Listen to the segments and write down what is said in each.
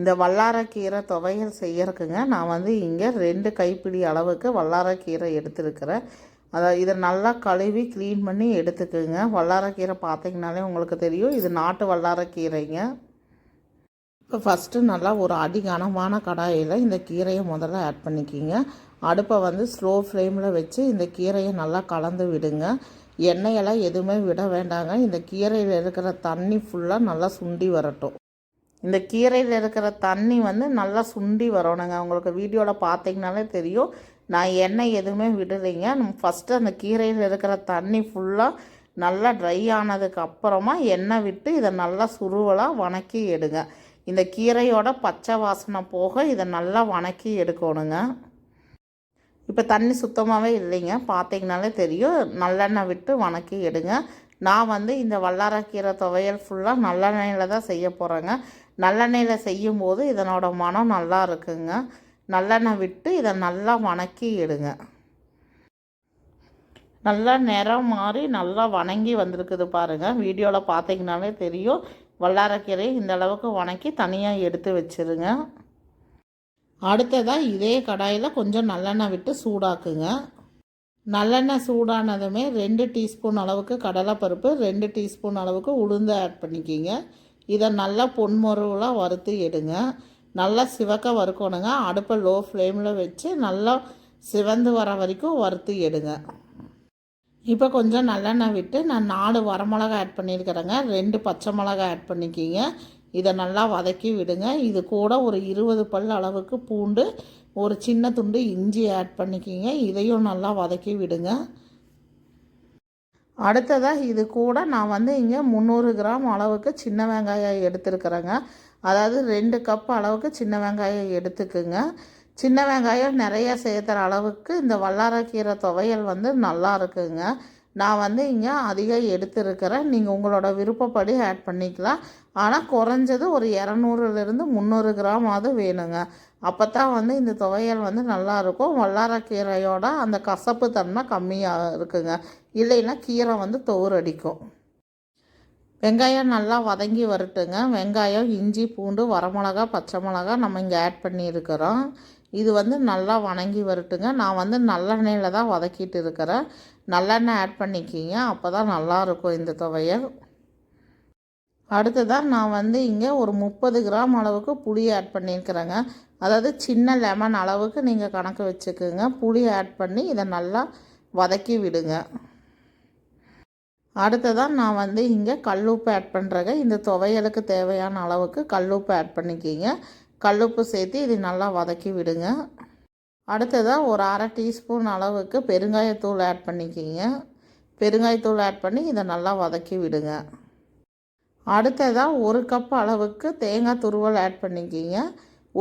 இந்த வல்லாரக்கீரை துவையல் செய்யறதுக்குங்க நான் வந்து இங்கே 2 கைப்பிடி அளவுக்கு வல்லாரக்கீரை எடுத்துருக்கிறேன். அதாவது இதை நல்லா கழுவி க்ளீன் பண்ணி எடுத்துக்குங்க. வல்லாரக்கீரை பார்த்திங்கனாலே உங்களுக்கு தெரியும், இது நாட்டு வல்லாரக்கீரைங்க. இப்போ ஃபஸ்ட்டு நல்லா ஒரு அடிகனமான கடாயில் இந்த கீரையை முதல்ல ஆட் பண்ணிக்கிங்க. அடுப்பை வந்து ஸ்லோ ஃப்ளேமில் வச்சு இந்த கீரையை நல்லா கலந்து விடுங்க. எண்ணெயெல்லாம் எதுவுமே விட வேண்டாங்க. இந்த கீரையில் இருக்கிற தண்ணி ஃபுல்லாக நல்லா சுண்டி வரட்டும். இந்த கீரையில் இருக்கிற தண்ணி வந்து நல்லா சுண்டி வரணுங்க. உங்களுக்கு வீடியோவில் பார்த்தீங்கனாலே தெரியும், நான் எண்ணெய் எதுவுமே விடலைங்க. ஃபஸ்ட்டு அந்த கீரையில் இருக்கிற தண்ணி ஃபுல்லாக நல்லா ட்ரை ஆனதுக்கு அப்புறமா எண்ணெய் விட்டு இதை நல்லா சுருவலாக வணக்கி எடுங்க. இந்த கீரையோட பச்சை வாசனை போக இதை நல்லா வணக்கி எடுக்கணுங்க. இப்போ தண்ணி சுத்தமாகவே இல்லைங்க, பார்த்தீங்கனாலே தெரியும். நல்லெண்ணெய் விட்டு வணக்கி எடுங்க. நான் வந்து இந்த வல்லாரக்கீரை துவையல் ஃபுல்லாக நல்லெண்ணெயில் தான் செய்ய போகிறேங்க. நல்லெண்ணெயில் செய்யும்போது இதனோட மனம் நல்லா இருக்குங்க. நல்லெண்ணெய் விட்டு இதை நல்லா வணக்கி எடுங்க. நல்லா நிறம் மாறி நல்லா வணங்கி வந்திருக்குது பாருங்கள். வீடியோவில் பார்த்தீங்கனாலே தெரியும். வல்லாரக்கீரை இந்த அளவுக்கு வணக்கி தனியாக எடுத்து வச்சுருங்க. அடுத்ததாக இதே கடாயில் கொஞ்சம் நல்லெண்ணெய் விட்டு சூடாக்குங்க. நல்லெண்ணெய் சூடானதுமே 2 டீஸ்பூன் அளவுக்கு கடலைப்பருப்பு, 2 டீஸ்பூன் அளவுக்கு உளுந்து ஆட் பண்ணிக்கிங்க. இதை நல்லா பொன்முருவலாக வறுத்து எடுங்க. நல்லா சிவக்க வறுக்கணுங்க. அடுப்பை லோ ஃப்ளேமில் வச்சு நல்லா சிவந்து வர வரைக்கும் வறுத்து எடுங்க. இப்போ கொஞ்சம் நல்லெண்ணெய் விட்டு நான் 4 வரமிளகா ஆட் பண்ணியிருக்கிறேங்க. 2 பச்சை மிளகாய் ஆட் பண்ணிக்கிங்க. இதை நல்லா வதக்கி விடுங்க. இது கூட ஒரு 20 பல் அளவுக்கு பூண்டு, ஒரு சின்ன துண்டு இஞ்சி ஆட் பண்ணிக்கிங்க. இதையும் நல்லா வதக்கி விடுங்க. அடுத்ததாக இது கூட நான் வந்து இங்கே 300 கிராம் அளவுக்கு சின்ன வெங்காயம் எடுத்துருக்குறேங்க. அதாவது 2 கப் அளவுக்கு சின்ன வெங்காயம் எடுத்துக்குங்க. சின்ன வெங்காயம் நிறைய சேர்த்துற அளவுக்கு இந்த வல்லாரக்கீரை துவையல் வந்து நல்லா இருக்குங்க. நான் வந்து இங்கே அதிகம் எடுத்துருக்கிறேன். நீங்கள் உங்களோட விருப்பப்படி ஆட் பண்ணிக்கலாம். ஆனால் குறைஞ்சது ஒரு 200லேருந்து 300 கிராமாவது வேணுங்க. அப்போ தான் வந்து இந்த துவையல் வந்து நல்லாயிருக்கும். வல்லாரக்கீரையோட அந்த கசப்பு தன்மை கம்மியாக இருக்குங்க. இல்லைன்னா கீரை வந்து தோறடிக்கும். வெங்காயம் நல்லா வதங்கி வரட்டுங்க. வெங்காயம், இஞ்சி, பூண்டு, வரமிளகா, பச்சை மிளகா நம்ம இங்கே ஆட் பண்ணியிருக்கிறோம். இது வந்து நல்லா வணங்கி வரட்டுங்க. நான் வந்து நல்லெண்ணெயில் தான் வதக்கிட்டு இருக்கிறேன். நல்லெண்ணெய் ஆட் பண்ணிக்கிங்க. அப்போ தான் நல்லாயிருக்கும் இந்த துவையல். அடுத்ததான் நான் வந்து இங்கே ஒரு 30 கிராம் அளவுக்கு புளி ஆட் பண்ணியிருக்கிறேங்க. அதாவது சின்ன லெமன் அளவுக்கு நீங்கள் கணக்கு வச்சுக்கோங்க. புளி ஆட் பண்ணி இதை நல்லா வதக்கி விடுங்க. அடுத்ததான் நான் வந்து இங்கே கல்லுப்பு ஆட் பண்ணுறேங்க. இந்த துவையலுக்கு தேவையான அளவுக்கு கல்லுப்பு ஆட் பண்ணிக்கிங்க. கல்லுப்பு சேர்த்து இது நல்லா வதக்கி விடுங்க. அடுத்ததாக ஒரு 1/2 டீஸ்பூன் அளவுக்கு பெருங்காயத்தூள் ஆட் பண்ணிக்கிங்க. பெருங்காயத்தூள் ஆட் பண்ணி இதை நல்லா வதக்கி விடுங்க. அடுத்ததாக 1 கப் அளவுக்கு தேங்காய் துருவல் ஆட் பண்ணிக்கிங்க.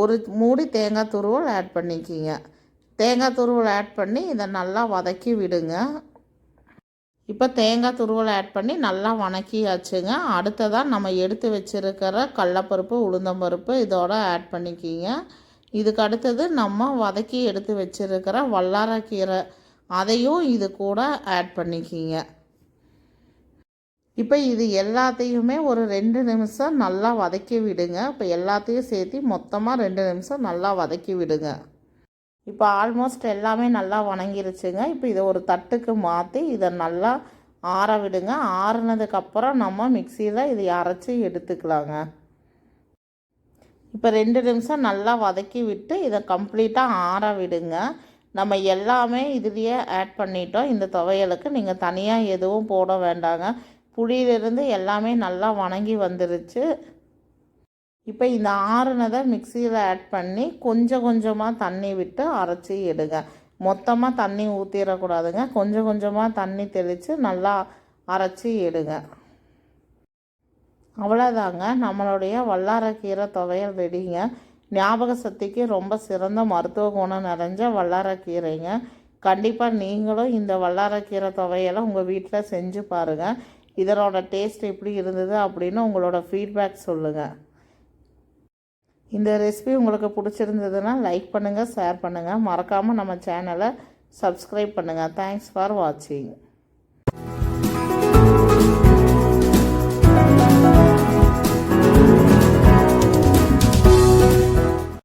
ஒரு மூடி தேங்காய் துருவல் ஆட் பண்ணிக்கிங்க. தேங்காய் துருவல் ஆட் பண்ணி இதை நல்லா வதக்கி விடுங்க. இப்போ தேங்காய் துருவல் ஆட் பண்ணி நல்லா வணக்கியாச்சுங்க. அடுத்ததாக நம்ம எடுத்து வச்சுருக்கிற கடலைப்பருப்பு, உளுந்தம்பருப்பு இதோட ஆட் பண்ணிக்கிங்க. இதுக்கு அடுத்தது நம்ம வதக்கி எடுத்து வச்சுருக்கிற வல்லாரக்கீரை அதையும் இது கூட ஆட் பண்ணிக்கிங்க. இப்போ இது எல்லாத்தையுமே ஒரு 2 நிமிஷம் நல்லா வதக்கி விடுங்க. இப்போ எல்லாத்தையும் சேர்த்து மொத்தமாக 2 நிமிஷம் நல்லா வதக்கி விடுங்க. இப்போ ஆல்மோஸ்ட் எல்லாமே நல்லா வணங்கிருச்சுங்க. இப்போ இதை ஒரு தட்டுக்கு மாற்றி இதை நல்லா ஆற விடுங்க. ஆறுனதுக்கப்புறம் நம்ம மிக்சியில் இதை அரைச்சி எடுத்துக்கலாங்க. இப்போ 2 நிமிஷம் நல்லா வதக்கி விட்டு இதை கம்ப்ளீட்டாக ஆற விடுங்க. நம்ம எல்லாமே இதுலேயே ஆட் பண்ணிட்டோம். இந்த துவையலுக்கு நீங்கள் தனியாக எதுவும் போட வேண்டாங்க. புளியிலிருந்து எல்லாமே நல்லா வணங்கி வந்துருச்சு. இப்போ இந்த ஆறுனதை மிக்சியில் ஆட் பண்ணி கொஞ்சம் கொஞ்சமாக தண்ணி விட்டு அரைச்சி எடுங்க. மொத்தமாக தண்ணி ஊற்றிடக்கூடாதுங்க. கொஞ்சம் கொஞ்சமாக தண்ணி தெளித்து நல்லா அரைச்சி எடுங்க. அவ்வளோதாங்க, நம்மளுடைய வல்லாரக்கீரை துவையல் ரெடிங்க. ஞாபக சக்திக்கு ரொம்ப சிறந்த மருத்துவ குணம் நிறைஞ்ச வல்லாரக்கீரைங்க. கண்டிப்பாக நீங்களும் இந்த வல்லாரக்கீரை துவையலை உங்கள் வீட்டில் செஞ்சு பாருங்கள். இதனோட டேஸ்ட் எப்படி இருந்தது அப்படின்னு உங்களோட ஃபீட்பேக் சொல்லுங்கள். இந்த ரெசிபி உங்களுக்கு பிடிச்சிருந்ததுன்னா லைக் பண்ணுங்கள், ஷேர் பண்ணுங்கள். மறக்காமல் நம்ம சேனலை சப்ஸ்கிரைப் பண்ணுங்கள். தேங்க்ஸ் ஃபார் வாட்சிங்.